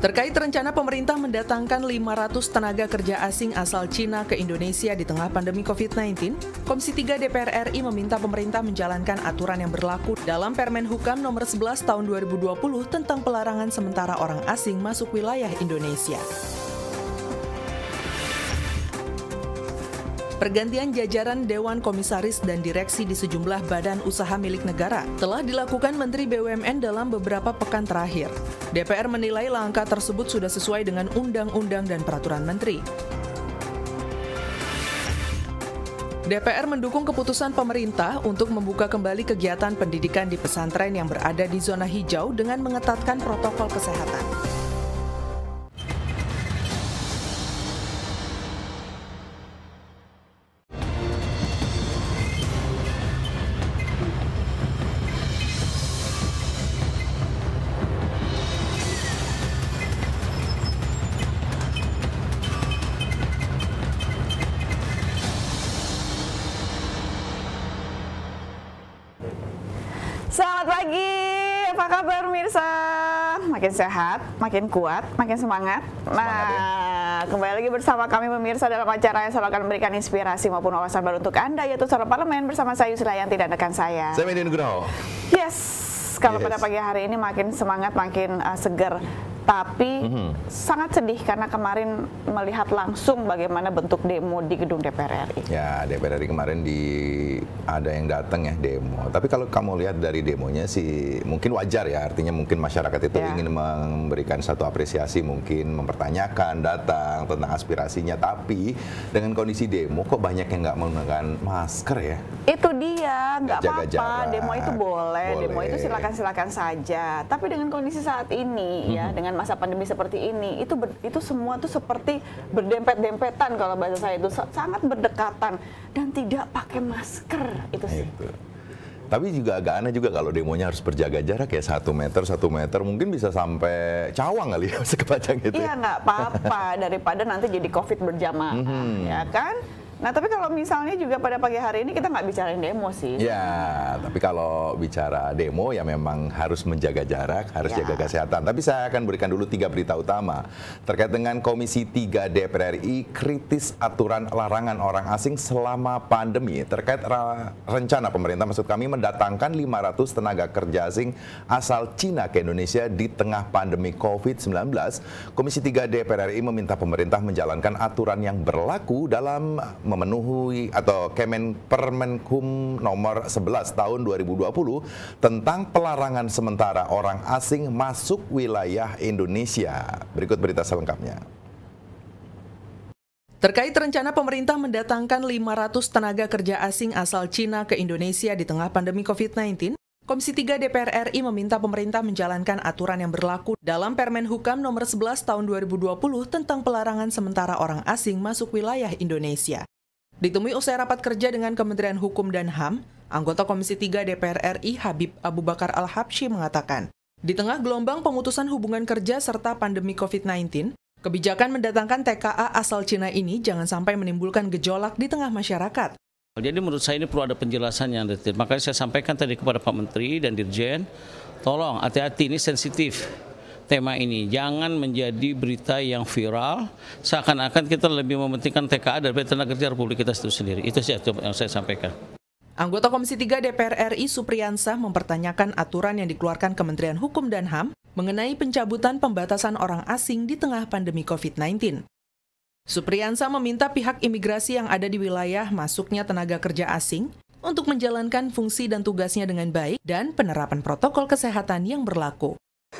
Terkait rencana pemerintah mendatangkan 500 tenaga kerja asing asal Cina ke Indonesia di tengah pandemi COVID-19, Komisi 3 DPR RI meminta pemerintah menjalankan aturan yang berlaku dalam Permen Hukam nomor 11 tahun 2020 tentang pelarangan sementara orang asing masuk wilayah Indonesia. Pergantian jajaran Dewan Komisaris dan Direksi di sejumlah badan usaha milik negara telah dilakukan Menteri BUMN dalam beberapa pekan terakhir. DPR menilai langkah tersebut sudah sesuai dengan undang-undang dan peraturan menteri. DPR mendukung keputusan pemerintah untuk membuka kembali kegiatan pendidikan di pesantren yang berada di zona hijau dengan mengetatkan protokol kesehatan. Selamat pagi, apa kabar pemirsa? Makin sehat, makin kuat, makin semangat. Nah, kembali lagi bersama kami pemirsa dalam acara yang selalu akan memberikan inspirasi maupun wawasan baru untuk Anda, yaitu Suara Parlemen bersama saya Yusra yang tidak rekan saya. Saya Medi Nugroho. Yes, kalau pada pagi hari ini makin semangat, makin seger. Tapi sangat sedih karena kemarin melihat langsung bagaimana bentuk demo di gedung DPR RI. Ya, DPR RI kemarin ada yang datang ya demo. Tapi kalau kamu lihat dari demonya sih mungkin wajar ya. Artinya mungkin masyarakat itu ingin memberikan satu apresiasi, mungkin mempertanyakan, datang tentang aspirasinya. Tapi dengan kondisi demo kok banyak yang nggak menggunakan masker ya? Itu dia, nggak apa-apa. Demo itu boleh, demo itu silakan saja. Tapi dengan kondisi saat ini ya, dengan masa pandemi seperti ini, itu semua tuh seperti berdempet-dempetan, kalau bahasa saya itu sangat berdekatan dan tidak pakai masker itu sih. Tapi juga agak aneh juga kalau demonya harus berjaga jarak ya 1 meter, mungkin bisa sampai cawang kali ya sekepacang gitu. Iya, nggak apa-apa daripada nanti jadi COVID berjamaah, ya kan? Nah, tapi kalau misalnya juga pada pagi hari ini kita nggak bicarain demo sih. Ya, tapi kalau bicara demo ya memang harus menjaga jarak, harus jaga kesehatan. Tapi saya akan berikan dulu 3 berita utama terkait dengan Komisi 3 DPR RI kritis aturan larangan orang asing selama pandemi. Terkait rencana pemerintah, maksud kami, mendatangkan 500 tenaga kerja asing asal Cina ke Indonesia di tengah pandemi COVID-19. Komisi 3 DPR RI meminta pemerintah menjalankan aturan yang berlaku dalam memenuhi atau Permenhum nomor 11 tahun 2020 tentang pelarangan sementara orang asing masuk wilayah Indonesia. Berikut berita selengkapnya. Terkait rencana pemerintah mendatangkan 500 tenaga kerja asing asal Cina ke Indonesia di tengah pandemi COVID-19, Komisi 3 DPR RI meminta pemerintah menjalankan aturan yang berlaku dalam Permen Hukam nomor 11 tahun 2020 tentang pelarangan sementara orang asing masuk wilayah Indonesia. Ditemui usai rapat kerja dengan Kementerian Hukum dan HAM, anggota Komisi 3 DPR RI Habib Abu Bakar Al-Habsyi mengatakan, di tengah gelombang pemutusan hubungan kerja serta pandemi COVID-19, kebijakan mendatangkan TKA asal Cina ini jangan sampai menimbulkan gejolak di tengah masyarakat. Jadi menurut saya ini perlu ada penjelasan yang detail. Makanya saya sampaikan tadi kepada Pak Menteri dan Dirjen, tolong hati-hati, ini sensitif tema ini. Jangan menjadi berita yang viral, seakan-akan kita lebih mementingkan TKA daripada tenaga kerja Republik kita itu sendiri. Itu sih yang saya sampaikan. Anggota Komisi 3 DPR RI Supriyansah mempertanyakan aturan yang dikeluarkan Kementerian Hukum dan HAM mengenai pencabutan pembatasan orang asing di tengah pandemi COVID-19. Supriyansah meminta pihak imigrasi yang ada di wilayah masuknya tenaga kerja asing untuk menjalankan fungsi dan tugasnya dengan baik dan penerapan protokol kesehatan yang berlaku.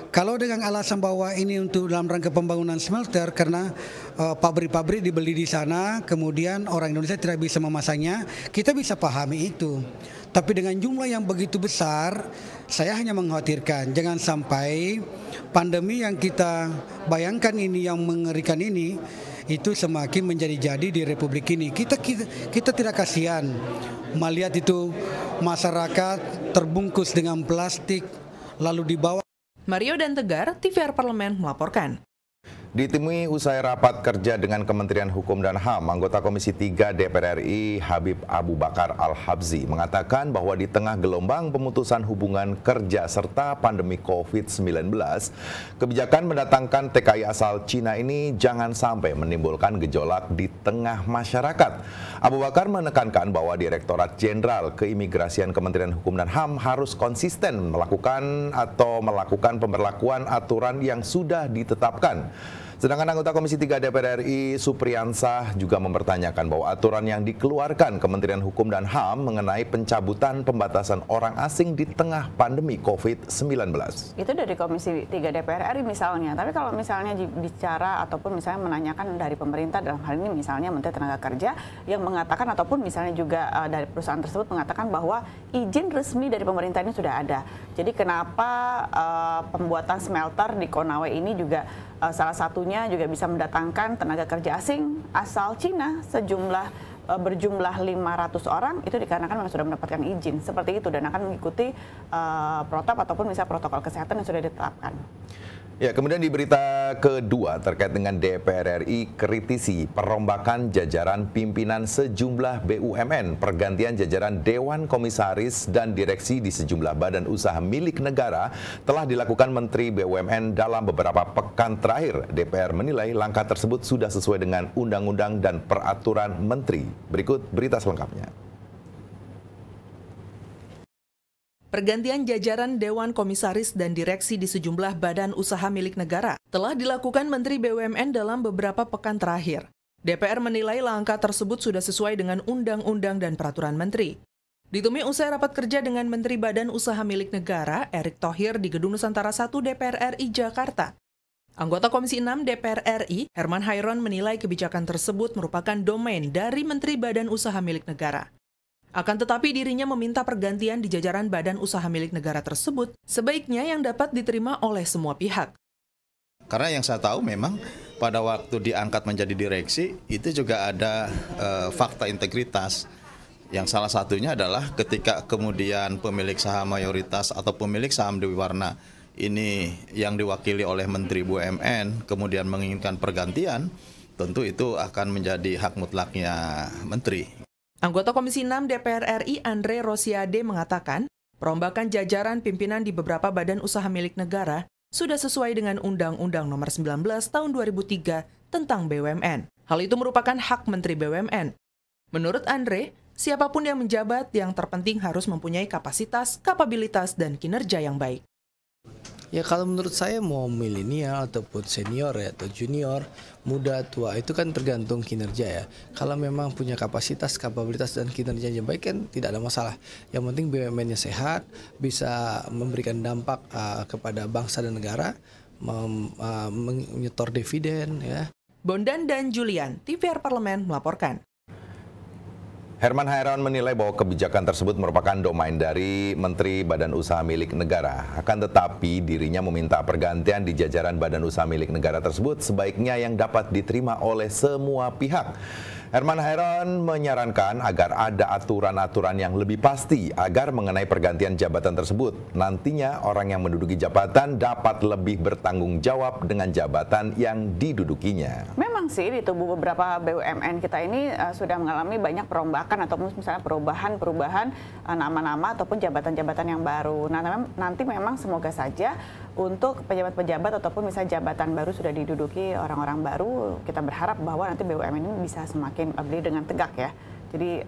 Kalau dengan alasan bahwa ini untuk dalam rangka pembangunan smelter karena pabrik-pabrik dibeli di sana, kemudian orang Indonesia tidak bisa memasangnya, kita bisa pahami itu. Tapi dengan jumlah yang begitu besar, saya hanya mengkhawatirkan jangan sampai pandemi yang kita bayangkan ini, yang mengerikan ini, itu semakin menjadi-jadi di Republik ini. Kita tidak kasihan melihat itu masyarakat terbungkus dengan plastik lalu dibawa. Mario dan Tegar, TVR Parlemen melaporkan. Ditemui usai rapat kerja dengan Kementerian Hukum dan HAM, anggota Komisi 3 DPR RI Habib Abu Bakar Al-Habzi mengatakan bahwa di tengah gelombang pemutusan hubungan kerja serta pandemi COVID-19, kebijakan mendatangkan TKI asal Cina ini jangan sampai menimbulkan gejolak di tengah masyarakat. Abu Bakar menekankan bahwa Direktorat Jenderal Keimigrasian Kementerian Hukum dan HAM harus konsisten melakukan pemberlakuan aturan yang sudah ditetapkan. Sedangkan anggota Komisi 3 DPR RI Supriyansah juga mempertanyakan bahwa aturan yang dikeluarkan Kementerian Hukum dan HAM mengenai pencabutan pembatasan orang asing di tengah pandemi COVID-19. Itu dari Komisi 3 DPR RI misalnya, tapi kalau misalnya bicara ataupun misalnya menanyakan dari pemerintah dalam hal ini misalnya Menteri Tenaga Kerja yang mengatakan ataupun misalnya juga dari perusahaan tersebut mengatakan bahwa izin resmi dari pemerintah ini sudah ada. Jadi kenapa pembuatan smelter di Konawe ini juga salah satunya juga bisa mendatangkan tenaga kerja asing asal Cina berjumlah 500 orang, itu dikarenakan memang sudah mendapatkan izin seperti itu dan akan mengikuti protap ataupun misalnya protokol kesehatan yang sudah ditetapkan. Ya, kemudian di berita kedua terkait dengan DPR RI kritisi perombakan jajaran pimpinan sejumlah BUMN, pergantian jajaran Dewan Komisaris dan direksi di sejumlah badan usaha milik negara telah dilakukan Menteri BUMN dalam beberapa pekan terakhir. DPR menilai langkah tersebut sudah sesuai dengan undang-undang dan peraturan menteri. Berikut berita selengkapnya. Pergantian jajaran Dewan Komisaris dan Direksi di sejumlah badan usaha milik negara telah dilakukan Menteri BUMN dalam beberapa pekan terakhir. DPR menilai langkah tersebut sudah sesuai dengan undang-undang dan peraturan menteri. Ditemui usai rapat kerja dengan Menteri Badan Usaha Milik Negara, Erick Thohir di Gedung Nusantara 1 DPR RI Jakarta. Anggota Komisi 6 DPR RI, Herman Hairon menilai kebijakan tersebut merupakan domain dari Menteri Badan Usaha Milik Negara. Akan tetapi dirinya meminta pergantian di jajaran badan usaha milik negara tersebut sebaiknya yang dapat diterima oleh semua pihak. Karena yang saya tahu memang pada waktu diangkat menjadi direksi itu juga ada fakta integritas. Yang salah satunya adalah ketika kemudian pemilik saham mayoritas atau pemilik saham Dewi Warna ini yang diwakili oleh Menteri BUMN kemudian menginginkan pergantian, tentu itu akan menjadi hak mutlaknya Menteri. Anggota Komisi 6 DPR RI Andre Rosiade mengatakan, perombakan jajaran pimpinan di beberapa badan usaha milik negara sudah sesuai dengan Undang-Undang Nomor 19 Tahun 2003 tentang BUMN. Hal itu merupakan hak Menteri BUMN. Menurut Andre, siapapun yang menjabat yang terpenting harus mempunyai kapasitas, kapabilitas, dan kinerja yang baik. Ya kalau menurut saya mau milenial ataupun senior ya, atau junior, muda, tua itu kan tergantung kinerja ya. Kalau memang punya kapasitas, kapabilitas dan kinerja yang baik kan tidak ada masalah. Yang penting BUMN-nya sehat, bisa memberikan dampak kepada bangsa dan negara, menyetor dividen ya. Bondan dan Julian, TVR Parlemen melaporkan. Herman Hairon menilai bahwa kebijakan tersebut merupakan domain dari Menteri Badan Usaha Milik Negara. Akan tetapi dirinya meminta pergantian di jajaran Badan Usaha Milik Negara tersebut sebaiknya yang dapat diterima oleh semua pihak. Herman Hairon menyarankan agar ada aturan-aturan yang lebih pasti agar mengenai pergantian jabatan tersebut. Nantinya orang yang menduduki jabatan dapat lebih bertanggung jawab dengan jabatan yang didudukinya. Memang sih di tubuh beberapa BUMN kita ini sudah mengalami banyak perombakan ataupun misalnya perubahan nama-nama ataupun jabatan-jabatan yang baru. Nah, nanti memang semoga saja untuk pejabat-pejabat ataupun misalnya jabatan baru sudah diduduki orang-orang baru, kita berharap bahwa nanti BUMN ini bisa semakin berdiri dengan tegak ya. Jadi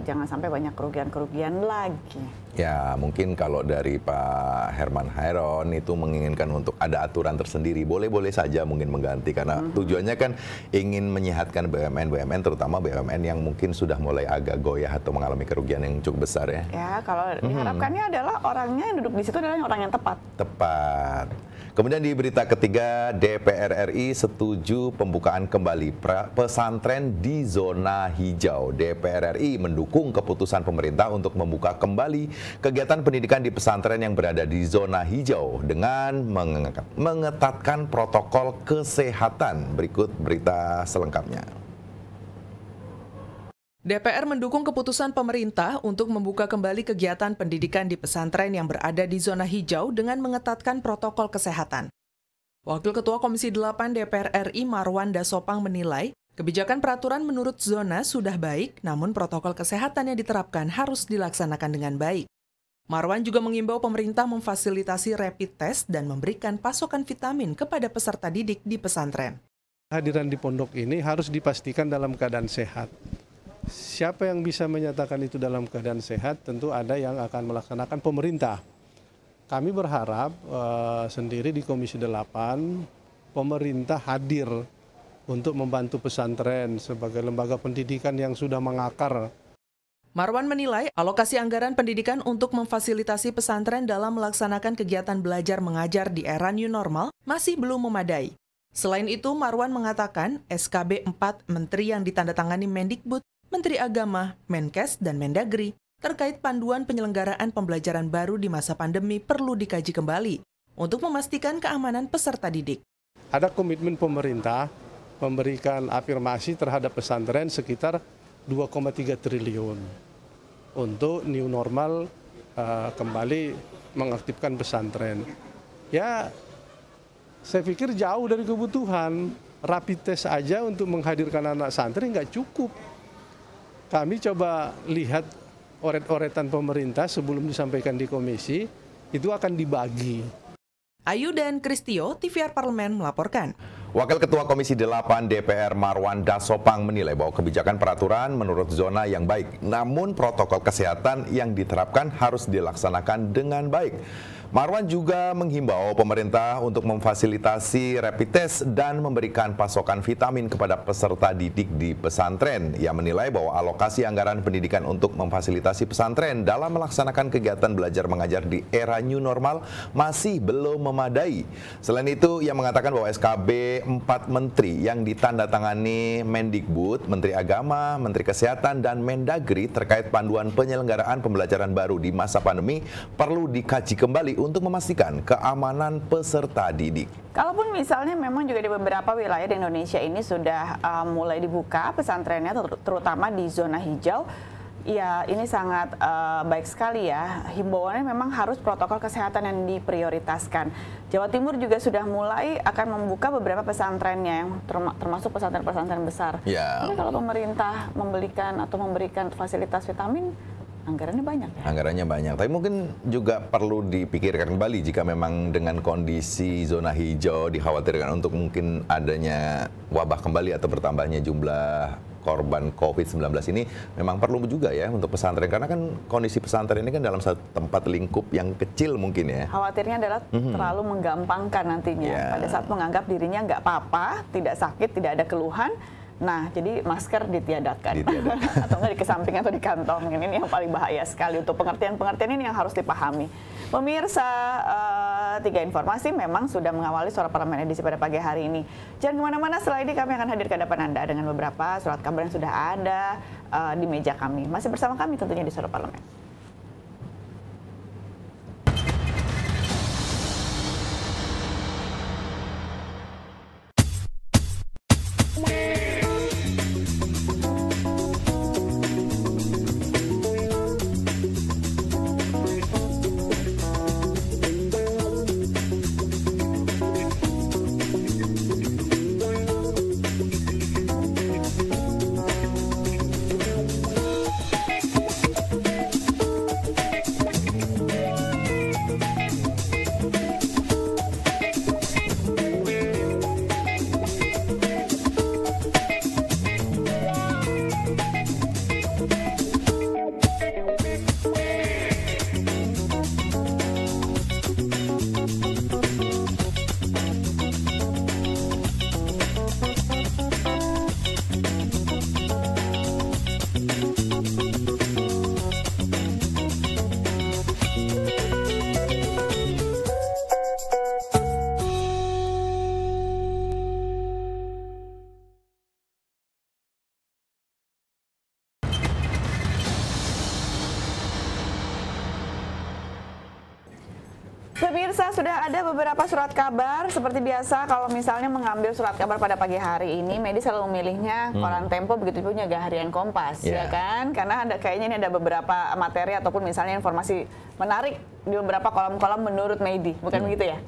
jangan sampai banyak kerugian-kerugian lagi. Ya, mungkin kalau dari Pak Herman Hairon itu menginginkan untuk ada aturan tersendiri, boleh-boleh saja mungkin mengganti. Karena tujuannya kan ingin menyehatkan BUMN terutama BUMN yang mungkin sudah mulai agak goyah atau mengalami kerugian yang cukup besar ya. Ya, kalau diharapkannya adalah orangnya yang duduk di situ adalah orang yang tepat. Tepat. Kemudian di berita ketiga, DPR RI setuju pembukaan kembali pesantren di zona hijau. DPR RI mendukung keputusan pemerintah untuk membuka kembali kegiatan pendidikan di pesantren yang berada di zona hijau dengan mengetatkan protokol kesehatan. Berikut berita selengkapnya. DPR mendukung keputusan pemerintah untuk membuka kembali kegiatan pendidikan di pesantren yang berada di zona hijau dengan mengetatkan protokol kesehatan. Wakil Ketua Komisi 8 DPR RI Marwan Dasopang menilai, kebijakan peraturan menurut zona sudah baik, namun protokol kesehatan yang diterapkan harus dilaksanakan dengan baik. Marwan juga mengimbau pemerintah memfasilitasi rapid test dan memberikan pasokan vitamin kepada peserta didik di pesantren. Hadiran di pondok ini harus dipastikan dalam keadaan sehat. Siapa yang bisa menyatakan itu dalam keadaan sehat, tentu ada yang akan melaksanakan pemerintah. Kami berharap sendiri di Komisi 8, pemerintah hadir untuk membantu pesantren sebagai lembaga pendidikan yang sudah mengakar. Marwan menilai alokasi anggaran pendidikan untuk memfasilitasi pesantren dalam melaksanakan kegiatan belajar mengajar di era new normal masih belum memadai. Selain itu, Marwan mengatakan SKB 4 Menteri yang ditandatangani Mendikbud, Menteri Agama, Menkes, dan Mendagri terkait panduan penyelenggaraan pembelajaran baru di masa pandemi perlu dikaji kembali untuk memastikan keamanan peserta didik. Ada komitmen pemerintah memberikan afirmasi terhadap pesantren sekitar 2,3 triliun untuk new normal kembali mengaktifkan pesantren. Ya, saya pikir jauh dari kebutuhan. Rapid test aja untuk menghadirkan anak santri nggak cukup. Kami coba lihat oret-oretan pemerintah sebelum disampaikan di komisi, itu akan dibagi. Ayu dan Kristio, TVR Parlemen melaporkan. Wakil Ketua Komisi 8 DPR Marwan Dasopang menilai bahwa kebijakan peraturan menurut zona yang baik, namun protokol kesehatan yang diterapkan harus dilaksanakan dengan baik. Marwan juga menghimbau pemerintah untuk memfasilitasi rapid test dan memberikan pasokan vitamin kepada peserta didik di pesantren. Ia menilai bahwa alokasi anggaran pendidikan untuk memfasilitasi pesantren dalam melaksanakan kegiatan belajar mengajar di era new normal masih belum memadai. Selain itu, ia mengatakan bahwa SKB 4 Menteri yang ditandatangani Mendikbud, Menteri Agama, Menteri Kesehatan, dan Mendagri terkait panduan penyelenggaraan pembelajaran baru di masa pandemi perlu dikaji kembali untuk memastikan keamanan peserta didik. Kalaupun misalnya memang juga di beberapa wilayah di Indonesia ini sudah mulai dibuka pesantrennya, terutama di zona hijau, ya ini sangat baik sekali ya. Himbauannya memang harus protokol kesehatan yang diprioritaskan. Jawa Timur juga sudah mulai akan membuka beberapa pesantrennya, yang termasuk pesantren-pesantren besar. Ya. Tapi kalau pemerintah memberikan fasilitas vitamin, anggarannya banyak ya? Anggarannya banyak, tapi mungkin juga perlu dipikirkan kembali jika memang dengan kondisi zona hijau dikhawatirkan untuk mungkin adanya wabah kembali atau bertambahnya jumlah korban COVID-19 ini memang perlu juga ya untuk pesantren, karena kan kondisi pesantren ini kan dalam satu tempat lingkup yang kecil mungkin ya. Khawatirnya adalah terlalu menggampangkan nantinya. Pada saat menganggap dirinya nggak apa-apa, tidak sakit, tidak ada keluhan, nah, jadi masker ditiadakan. Atau nggak dikesampingkan atau dikantongin. Ini yang paling bahaya sekali. Untuk pengertian-pengertian ini yang harus dipahami. Pemirsa, 3 informasi memang sudah mengawali Suara Parlemen edisi pada pagi hari ini. Jangan kemana-mana, setelah ini kami akan hadir ke hadapan Anda dengan beberapa surat kabar yang sudah ada di meja kami. Masih bersama kami tentunya di Suara Parlemen. Pemirsa, sudah ada beberapa surat kabar. Seperti biasa, kalau misalnya mengambil surat kabar pada pagi hari ini, Medi selalu memilihnya koran Tempo, begitu juga Harian Kompas, ya kan? Karena kayaknya ini ada beberapa materi ataupun misalnya informasi menarik di beberapa kolom-kolom menurut Medi, bukan begitu ya?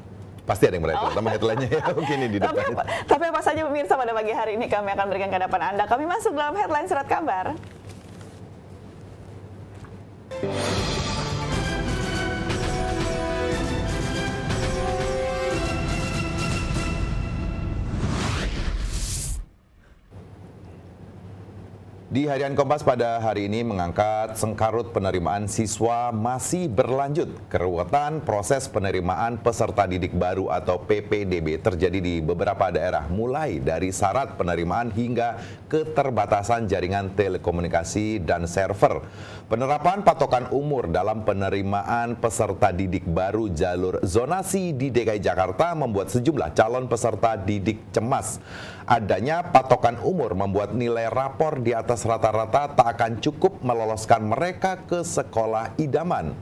Pasti ada yang meraih terutama headline-nya ya mungkin di depan. Tapi apa saja pemirsa pada pagi hari ini kami akan berikan ke hadapan Anda. Kami masuk dalam headline Surat Kabar. Di Harian Kompas pada hari ini mengangkat sengkarut penerimaan siswa masih berlanjut. Keruwetan proses penerimaan peserta didik baru atau PPDB terjadi di beberapa daerah, mulai dari syarat penerimaan hingga keterbatasan jaringan telekomunikasi dan server. Penerapan patokan umur dalam penerimaan peserta didik baru jalur zonasi di DKI Jakarta membuat sejumlah calon peserta didik cemas. Adanya patokan umur membuat nilai rapor di atas rata-rata tak akan cukup meloloskan mereka ke sekolah idaman.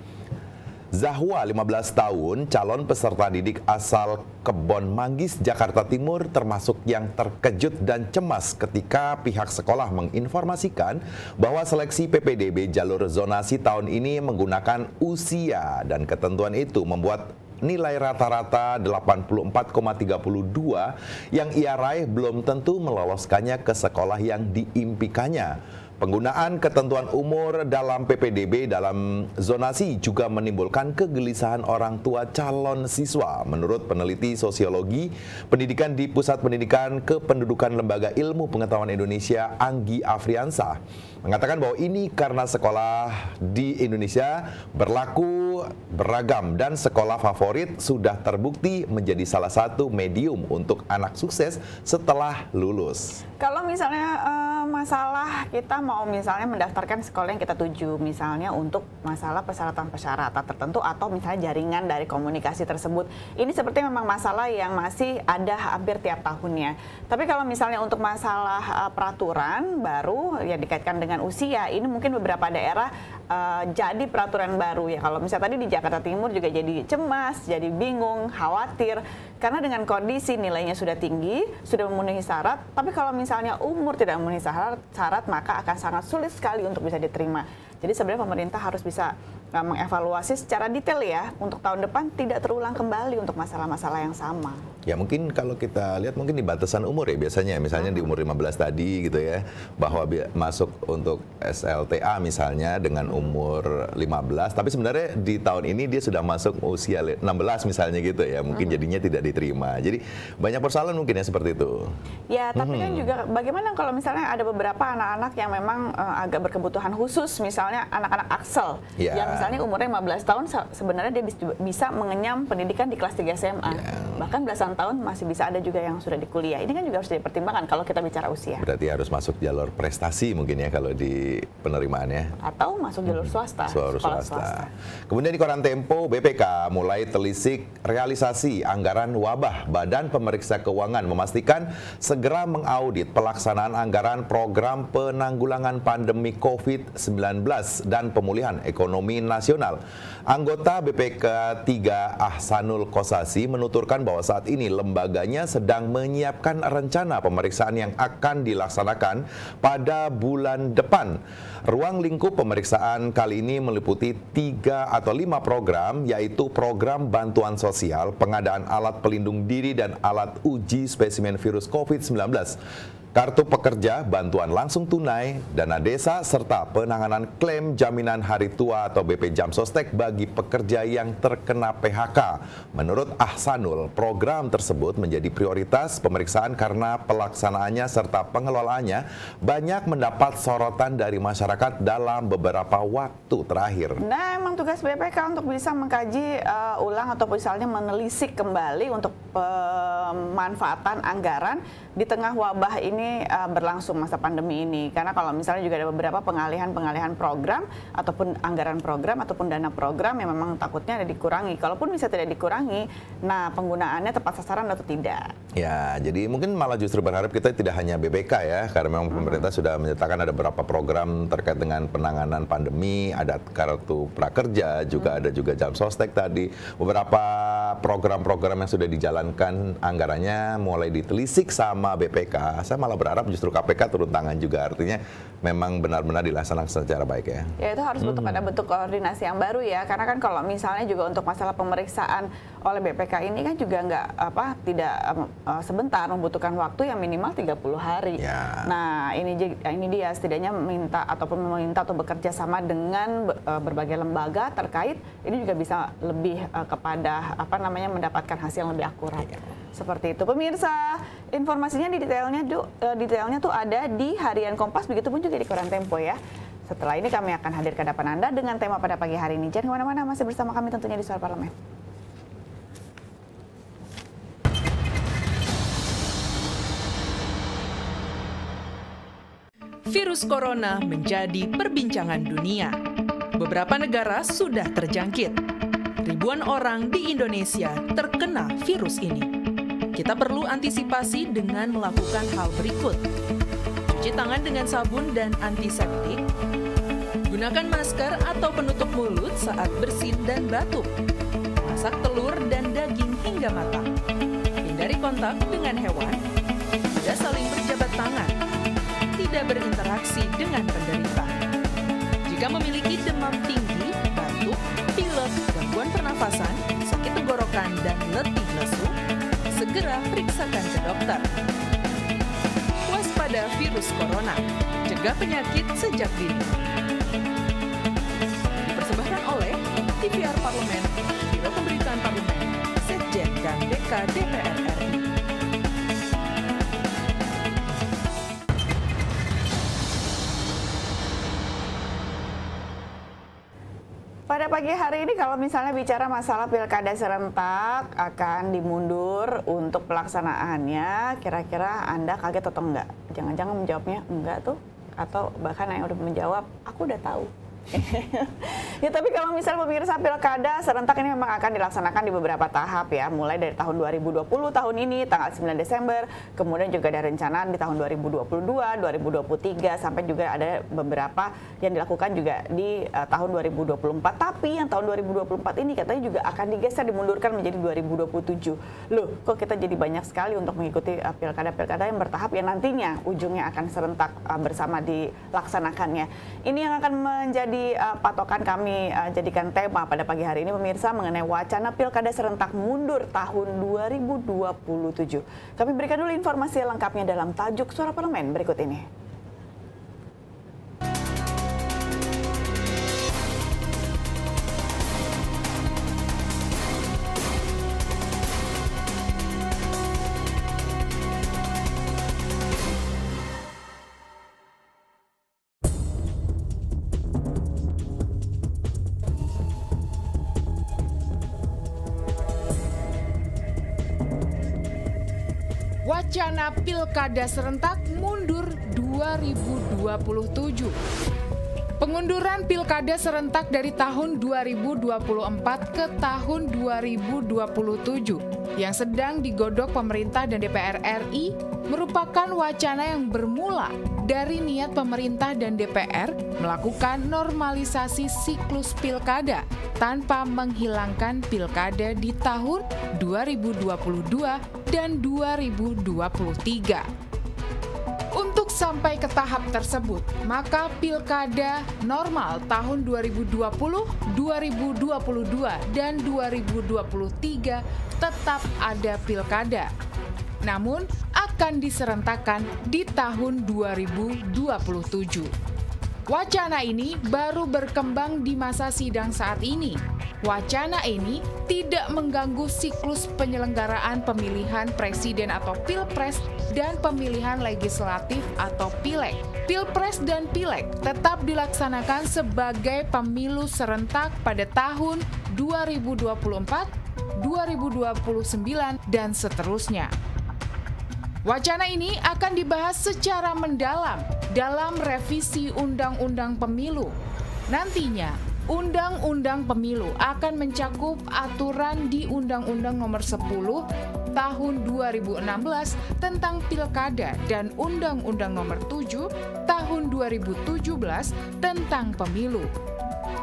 Zahwa, 15 tahun, calon peserta didik asal Kebon Manggis, Jakarta Timur, termasuk yang terkejut dan cemas ketika pihak sekolah menginformasikan bahwa seleksi PPDB jalur zonasi tahun ini menggunakan usia, dan ketentuan itu membuat nilai rata-rata 84,32 yang ia raih belum tentu meloloskannya ke sekolah yang diimpikannya. Penggunaan ketentuan umur dalam PPDB dalam zonasi juga menimbulkan kegelisahan orang tua calon siswa. Menurut peneliti sosiologi pendidikan di Pusat Pendidikan Kependudukan Lembaga Ilmu Pengetahuan Indonesia, Anggi Afriansah, mengatakan bahwa ini karena sekolah di Indonesia berlaku beragam dan sekolah favorit sudah terbukti menjadi salah satu medium untuk anak sukses setelah lulus. Kalau misalnya masalah kita mau misalnya mendaftarkan sekolah yang kita tuju, misalnya untuk masalah persyaratan-persyaratan tertentu atau misalnya jaringan dari komunikasi tersebut, ini seperti memang masalah yang masih ada hampir tiap tahunnya. Tapi kalau misalnya untuk masalah peraturan baru yang dikaitkan dengan usia, ini mungkin beberapa daerah jadi peraturan baru ya. Kalau misalnya tadi di Jakarta Timur juga jadi cemas, jadi bingung, khawatir, karena dengan kondisi nilainya sudah tinggi, sudah memenuhi syarat, tapi kalau misalnya umur tidak memenuhi syarat, maka akan sangat sulit sekali untuk bisa diterima. Jadi sebenarnya pemerintah harus bisa mengevaluasi secara detail ya, untuk tahun depan tidak terulang kembali untuk masalah-masalah yang sama. Ya mungkin kalau kita lihat mungkin di batasan umur ya biasanya, misalnya di umur 15 tadi gitu ya, bahwa masuk untuk SLTA misalnya dengan umur 15, tapi sebenarnya di tahun ini dia sudah masuk usia 16 misalnya gitu ya, mungkin jadinya tidak diterima. Jadi banyak persoalan mungkin ya seperti itu. Ya, tapi kan juga bagaimana kalau misalnya ada beberapa anak-anak yang memang agak berkebutuhan khusus, misalnya anak-anak Axel, yang misalnya umurnya 15 tahun sebenarnya dia bisa mengenyam pendidikan di kelas 3 SMA. Bahkan belasan tahun masih bisa ada juga yang sudah di kuliah. Ini kan juga harus dipertimbangkan kalau kita bicara usia. Berarti harus masuk jalur prestasi mungkin ya kalau di penerimaannya. Atau masuk jalur swasta. Swasta. Kemudian di koran Tempo, BPK mulai telisik realisasi anggaran wabah. Badan Pemeriksa Keuangan memastikan segera mengaudit pelaksanaan anggaran program penanggulangan pandemi COVID-19 dan pemulihan ekonomi nasional. Anggota BPK 3 Ahsanul Kosasi menuturkan bahwa saat ini lembaganya sedang menyiapkan rencana pemeriksaan yang akan dilaksanakan pada bulan depan. Ruang lingkup pemeriksaan kali ini meliputi 3 atau 5 program, yaitu program bantuan sosial, pengadaan alat pelindung diri dan alat uji spesimen virus COVID-19, kartu pekerja, bantuan langsung tunai, dana desa, serta penanganan klaim jaminan hari tua atau BP Jamsostek bagi pekerja yang terkena PHK. Menurut Ahsanul, program tersebut menjadi prioritas pemeriksaan karena pelaksanaannya serta pengelolaannya banyak mendapat sorotan dari masyarakat dalam beberapa waktu terakhir. Nah, emang tugas BPK untuk bisa mengkaji ulang atau misalnya menelisik kembali untuk pemanfaatan anggaran di tengah wabah ini berlangsung masa pandemi ini. Karena kalau misalnya juga ada beberapa pengalihan program ataupun anggaran program ataupun dana program yang memang takutnya ada dikurangi. Kalaupun bisa tidak dikurangi, nah penggunaannya tepat sasaran atau tidak. Ya, jadi mungkin malah justru berharap kita tidak hanya BPK ya, karena memang pemerintah sudah menyatakan ada beberapa program terkait dengan penanganan pandemi, ada kartu prakerja, juga ada juga Jamsostek tadi. Beberapa program-program yang sudah dijalankan anggarannya mulai ditelisik sama BPK. Saya malah berharap justru KPK turun tangan juga, artinya memang benar-benar dilaksanakan secara baik ya. Ya, itu harus ada bentuk koordinasi yang baru ya, karena kan kalau misalnya juga untuk masalah pemeriksaan oleh BPK ini kan juga tidak sebentar, membutuhkan waktu yang minimal 30 hari. Ya. Nah, ini dia setidaknya meminta atau bekerja sama dengan berbagai lembaga terkait, ini juga bisa lebih kepada mendapatkan hasil yang lebih akurat. Ya. Seperti itu. Pemirsa, informasinya detailnya tuh ada di Harian Kompas, begitupun juga di Koran Tempo ya. Setelah ini kami akan hadir ke hadapan Anda dengan tema pada pagi hari ini. Jangan kemana-mana, masih bersama kami tentunya di Suara Parlemen. Virus corona menjadi perbincangan dunia. Beberapa negara sudah terjangkit. Ribuan orang di Indonesia terkena virus ini. Kita perlu antisipasi dengan melakukan hal berikut. Cuci tangan dengan sabun dan antiseptik. Gunakan masker atau penutup mulut saat bersin dan batuk. Masak telur dan daging hingga matang. Hindari kontak dengan hewan. Tidak saling berjabat tangan. Tidak berinteraksi dengan penderita. Jika memiliki demam tinggi, batuk, pilek, gangguan pernafasan, sakit tenggorokan, dan letih lesu, segera periksakan ke dokter. Waspada virus corona, cegah penyakit sejak dini. Dipersembahkan oleh TVR Parlemen, Biro Pemberitaan Parlemen, Sekjen dan DK DPR RI. Pada pagi hari ini kalau misalnya bicara masalah pilkada serentak akan dimundur untuk pelaksanaannya, kira-kira Anda kaget atau enggak? Jangan-jangan menjawabnya enggak tuh, atau bahkan yang udah menjawab, aku udah tahu. Ya, tapi kalau misalnya pemirsa, pilkada serentak ini memang akan dilaksanakan di beberapa tahap ya, mulai dari tahun 2020 tahun ini tanggal 9 Desember, kemudian juga ada rencana di tahun 2022, 2023 sampai juga ada beberapa yang dilakukan juga di tahun 2024. Tapi yang tahun 2024 ini katanya juga akan digeser, dimundurkan menjadi 2027. Loh, kok kita jadi banyak sekali untuk mengikuti pilkada-pilkada yang bertahap yang nantinya ujungnya akan serentak bersama dilaksanakannya. Ini yang akan menjadi patokan kami jadikan tema pada pagi hari ini pemirsa mengenai wacana pilkada serentak mundur tahun 2027. Kami berikan dulu informasi lengkapnya dalam tajuk Suara Parlemen berikut ini. Wacana pilkada serentak mundur 2027. Pengunduran pilkada serentak dari tahun 2024 ke tahun 2027 yang sedang digodok pemerintah dan DPR RI merupakan wacana yang bermula dari niat pemerintah dan DPR melakukan normalisasi siklus pilkada tanpa menghilangkan pilkada di tahun 2022 dan 2023. Untuk sampai ke tahap tersebut, maka pilkada normal tahun 2020, 2022, dan 2023 tetap ada pilkada. Namun, akan diserentakkan di tahun 2027. Wacana ini baru berkembang di masa sidang saat ini. Wacana ini tidak mengganggu siklus penyelenggaraan pemilihan presiden atau pilpres dan pemilihan legislatif atau pileg. Pilpres dan pileg tetap dilaksanakan sebagai pemilu serentak pada tahun 2024, 2029, dan seterusnya. Wacana ini akan dibahas secara mendalam dalam revisi Undang-Undang Pemilu. Nantinya, Undang-Undang Pemilu akan mencakup aturan di Undang-Undang Nomor 10 Tahun 2016 tentang Pilkada dan Undang-Undang Nomor 7 Tahun 2017 tentang Pemilu.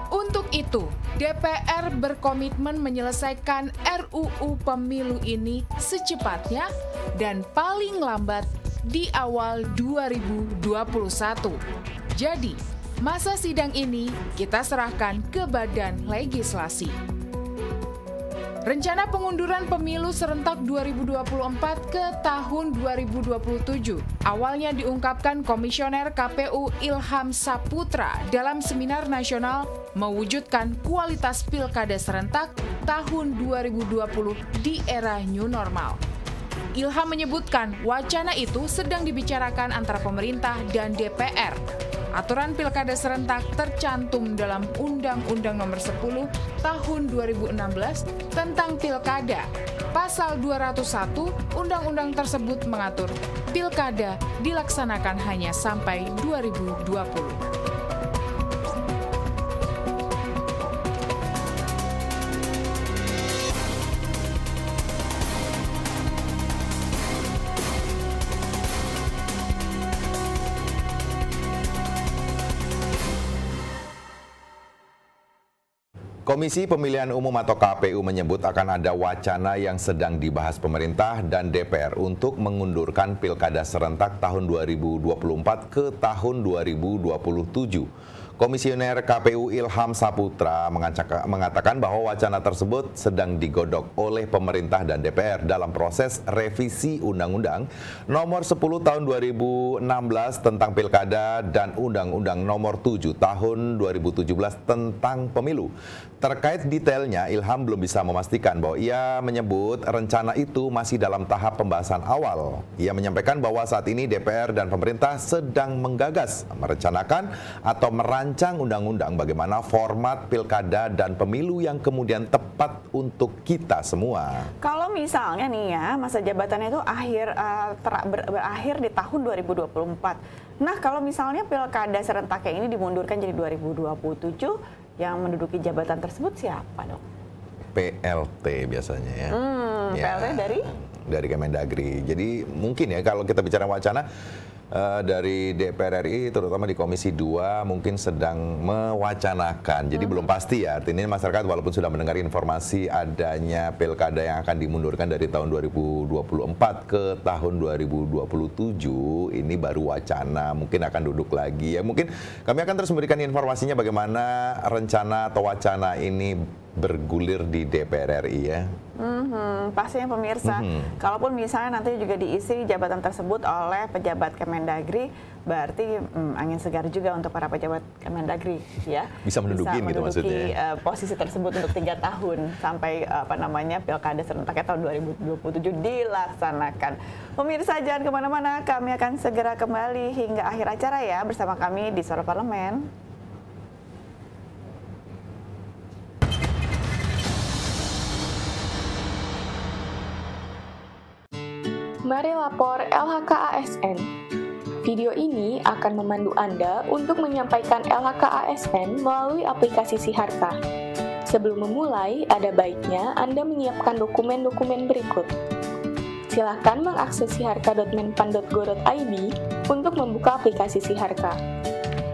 Untuk itu, DPR berkomitmen menyelesaikan RUU Pemilu ini secepatnya dan paling lambat di awal 2021. Jadi, masa sidang ini kita serahkan ke Badan Legislasi. Rencana pengunduran pemilu serentak 2024 ke tahun 2027 awalnya diungkapkan Komisioner KPU Ilham Saputra dalam seminar nasional mewujudkan kualitas pilkada serentak tahun 2020 di era new normal. Ilham menyebutkan wacana itu sedang dibicarakan antara pemerintah dan DPR. Aturan pilkada serentak tercantum dalam Undang-Undang Nomor 10 Tahun 2016 tentang Pilkada. Pasal 201 Undang-Undang tersebut mengatur pilkada dilaksanakan hanya sampai 2020. Komisi Pemilihan Umum atau KPU menyebut akan ada wacana yang sedang dibahas pemerintah dan DPR untuk mengundurkan pilkada serentak tahun 2024 ke tahun 2027. Komisioner KPU Ilham Saputra mengatakan bahwa wacana tersebut sedang digodok oleh pemerintah dan DPR dalam proses revisi Undang-Undang Nomor 10 Tahun 2016 tentang Pilkada dan Undang-Undang Nomor 7 Tahun 2017 tentang Pemilu. Terkait detailnya, Ilham belum bisa memastikan bahwa ia menyebut rencana itu masih dalam tahap pembahasan awal. Ia menyampaikan bahwa saat ini DPR dan pemerintah sedang menggagas, merencanakan atau merancang undang-undang bagaimana format pilkada dan pemilu yang kemudian tepat untuk kita semua. Kalau misalnya nih ya, masa jabatannya itu berakhir di tahun 2024. Nah, kalau misalnya pilkada serentaknya ini dimundurkan jadi 2027, yang menduduki jabatan tersebut siapa dong? PLT biasanya ya. PLT dari Kemendagri. Jadi mungkin ya kalau kita bicara wacana dari DPR RI terutama di Komisi 2 mungkin sedang mewacanakan. Jadi belum pasti ya. Artinya masyarakat walaupun sudah mendengar informasi adanya pilkada yang akan dimundurkan dari tahun 2024 ke tahun 2027, ini baru wacana, mungkin akan duduk lagi ya. Mungkin kami akan terus memberikan informasinya bagaimana rencana atau wacana ini bergulir di DPR RI ya. Pastinya pemirsa, kalaupun misalnya nanti juga diisi jabatan tersebut oleh pejabat Kemendagri, berarti angin segar juga untuk para pejabat Kemendagri ya. Bisa menduduki gitu maksudnya. Posisi tersebut untuk 3 tahun sampai pilkada serentaknya tahun 2027 dilaksanakan. Pemirsa jangan kemana-mana, kami akan segera kembali hingga akhir acara ya bersama kami di Suara Parlemen. Mari lapor LHK-ASN. Video ini akan memandu Anda untuk menyampaikan LHK-ASN melalui aplikasi Siharka. Sebelum memulai, ada baiknya Anda menyiapkan dokumen-dokumen berikut. Silakan mengakses siharka.menpan.go.id untuk membuka aplikasi Siharka.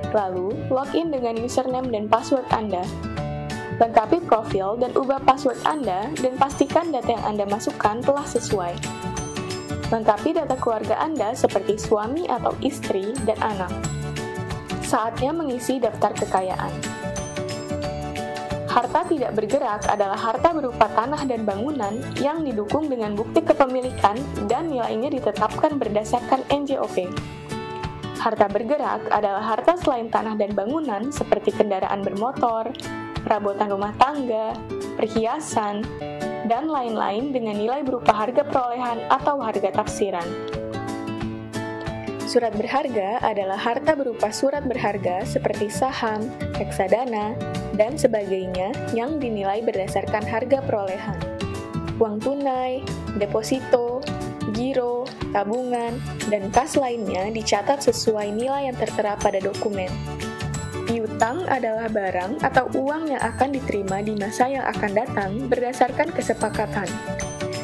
Lalu, login dengan username dan password Anda. Lengkapi profil dan ubah password Anda dan pastikan data yang Anda masukkan telah sesuai. Lengkapi data keluarga Anda seperti suami atau istri dan anak. Saatnya mengisi daftar kekayaan. Harta tidak bergerak adalah harta berupa tanah dan bangunan yang didukung dengan bukti kepemilikan dan nilainya ditetapkan berdasarkan NJOP. Harta bergerak adalah harta selain tanah dan bangunan seperti kendaraan bermotor, perabotan rumah tangga, perhiasan, dan lain-lain dengan nilai berupa harga perolehan atau harga tafsiran. Surat berharga adalah harta berupa surat berharga seperti saham, reksadana, dan sebagainya yang dinilai berdasarkan harga perolehan. Uang tunai, deposito, giro, tabungan, dan kas lainnya dicatat sesuai nilai yang tertera pada dokumen. Piutang adalah barang atau uang yang akan diterima di masa yang akan datang berdasarkan kesepakatan.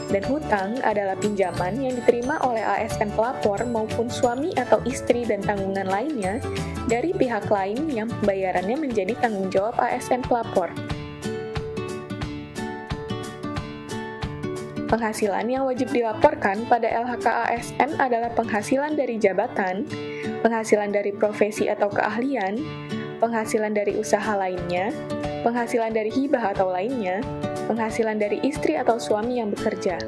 Dan hutang adalah pinjaman yang diterima oleh ASN pelapor maupun suami atau istri dan tanggungan lainnya dari pihak lain yang pembayarannya menjadi tanggung jawab ASN pelapor. Penghasilan yang wajib dilaporkan pada LHK-ASN adalah penghasilan dari jabatan, penghasilan dari profesi atau keahlian, penghasilan dari usaha lainnya, penghasilan dari hibah atau lainnya, penghasilan dari istri atau suami yang bekerja.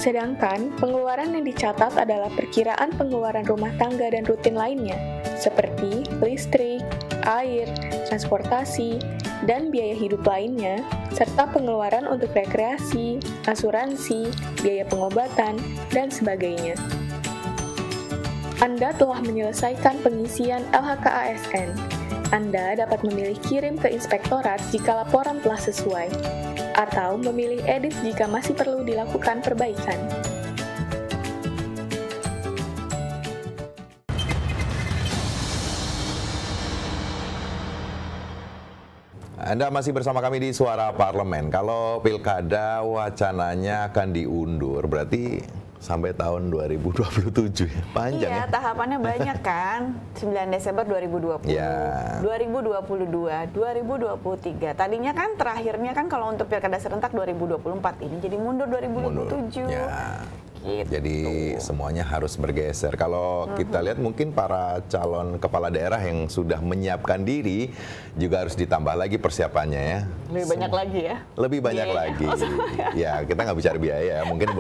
Sedangkan pengeluaran yang dicatat adalah perkiraan pengeluaran rumah tangga dan rutin lainnya, seperti listrik, air, transportasi, dan biaya hidup lainnya, serta pengeluaran untuk rekreasi, asuransi, biaya pengobatan, dan sebagainya. Anda telah menyelesaikan pengisian LHKASN. Anda dapat memilih kirim ke inspektorat jika laporan telah sesuai, atau memilih edit jika masih perlu dilakukan perbaikan. Anda masih bersama kami di Suara Parlemen. Kalau pilkada wacananya akan diundur, berarti sampai tahun 2027 ya? Panjang ya? Iya, tahapannya banyak kan. 9 Desember 2020, ya. 2022, 2023. Tadinya kan terakhirnya kan kalau untuk pilkada serentak 2024 ini jadi mundur 2027. Ya. Gitu. Jadi semuanya harus bergeser. Kalau kita lihat mungkin para calon kepala daerah yang sudah menyiapkan diri juga harus ditambah lagi persiapannya ya. Lebih banyak lagi ya? Lebih banyak lagi. Ya kita nggak bicara biaya, mungkin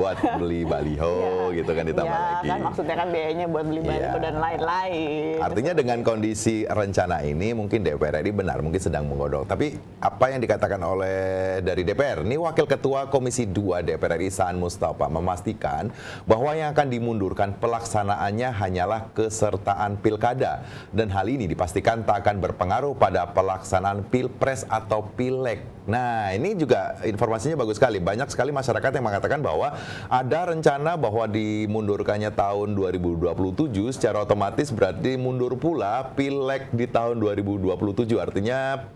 buat beli baliho gitu kan ditambah lagi. Kan maksudnya kan biayanya buat beli baliho dan lain-lain. Artinya dengan kondisi rencana ini mungkin DPR RI benar mungkin sedang menggodok. Tapi apa yang dikatakan oleh dari DPR, ini Wakil Ketua Komisi 2 DPR RI Saan Mustafa memastikan bahwa yang akan dimundurkan pelaksanaannya hanyalah kesertaan pilkada, dan hal ini dipastikan tak akan berpengaruh pada pelaksanaan pilpres atau pileg. Nah, ini juga informasinya bagus sekali. Banyak sekali masyarakat yang mengatakan bahwa ada rencana bahwa dimundurkannya tahun 2027 secara otomatis berarti mundur pula pileg di tahun 2027. Artinya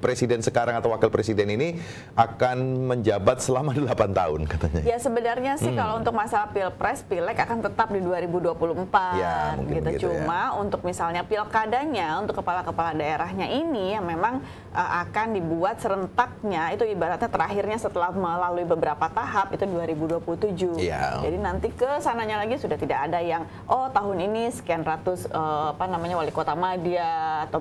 presiden sekarang atau wakil presiden ini akan menjabat selama 8 tahun katanya. Ya sebenarnya sih kalau untuk masalah pilpres, pileg akan tetap di 2024 ya, gitu. Cuma untuk misalnya pilkadanya untuk kepala-kepala daerahnya ini yang memang akan dibuat serentaknya itu ibaratnya terakhirnya setelah melalui beberapa tahap itu 2027. Ya. Jadi nanti ke sananya lagi sudah tidak ada yang tahun ini sekian ratus wali kota madya atau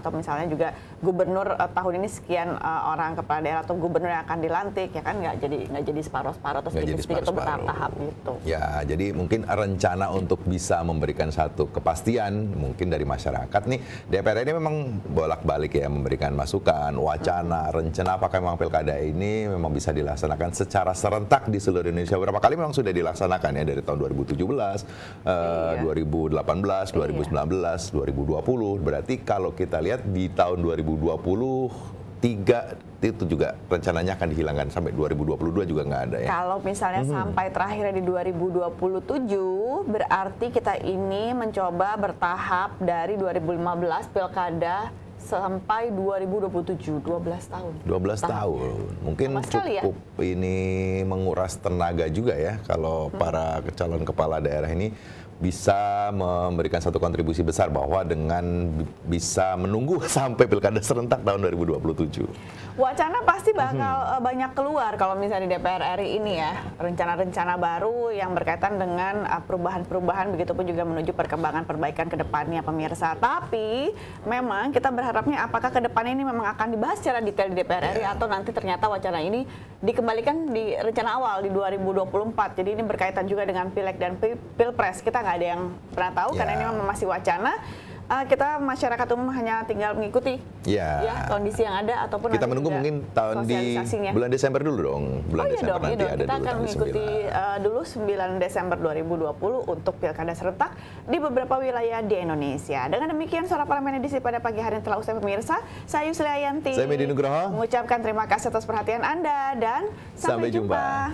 misalnya juga gubernur tahun ini sekian orang kepala daerah atau gubernur yang akan dilantik, ya kan nggak jadi separuh-separuh atau sedikit-sedikit atau bertahap gitu. Ya, jadi mungkin rencana untuk bisa memberikan satu kepastian mungkin dari masyarakat nih, DPR ini memang bolak-balik ya memberikan masukan, wacana, rencana apakah memang pilkada ini memang bisa dilaksanakan secara serentak di seluruh Indonesia. Berapa kali memang sudah dilaksanakan ya dari tahun 2017, 2018, 2019, 2020. Berarti kalau kita lihat di tahun 2023 itu juga rencananya akan dihilangkan sampai 2022 juga nggak ada ya. Kalau misalnya sampai terakhirnya di 2027 berarti kita ini mencoba bertahap dari 2015 pilkada sampai 2027, 12 tahun. 12 tahun. Mungkin cukup ini menguras tenaga juga ya kalau para calon kepala daerah ini bisa memberikan satu kontribusi besar bahwa dengan bisa menunggu sampai pilkada serentak tahun 2027. Wacana pasti bakal banyak keluar kalau misalnya di DPR RI ini ya, rencana-rencana baru yang berkaitan dengan perubahan-perubahan, begitupun juga menuju perkembangan perbaikan ke depannya pemirsa. Tapi memang kita berharapnya apakah ke depan ini memang akan dibahas secara detail di DPR RI atau nanti ternyata wacana ini dikembalikan di rencana awal di 2024. Jadi ini berkaitan juga dengan pileg dan pilpres. Kita nggak ada yang pernah tahu karena ini memang masih wacana. Kita masyarakat umum hanya tinggal mengikuti ya kondisi yang ada ataupun kita menunggu mungkin tahun di bulan Desember dulu dong. Bulan Desember nanti ada kita dulu akan mengikuti dulu 9 Desember 2020 untuk pilkada serentak di beberapa wilayah di Indonesia. Dengan demikian Suara Parlemen edisi pada pagi hari telah usai pemirsa. Saya Yusli Ayanti. Saya Medi Nugroho. Mengucapkan terima kasih atas perhatian Anda dan sampai jumpa.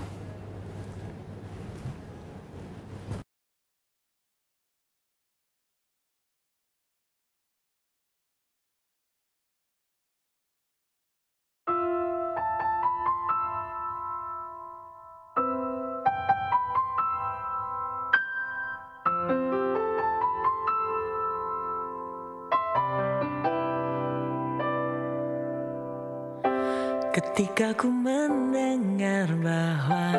Ketika ku mendengar bahwa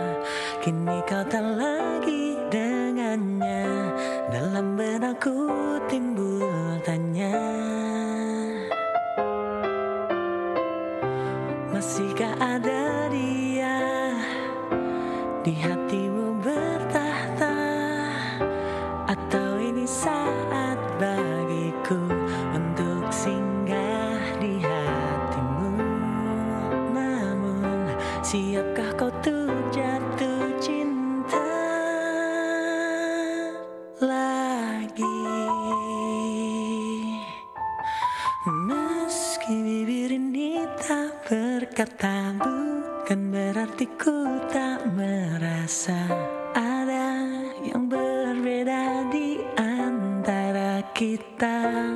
kini kau tak lagi dengannya, dalam benakku timbul tanya. hatimu bertahta, atau ini saat bagiku untuk singgah di hatimu. Namun siapkah kau tuh jatuh cinta lagi? Meski bibir ini tak berkata, bukan berarti ku tak merasa ada yang berbeda di antara kita.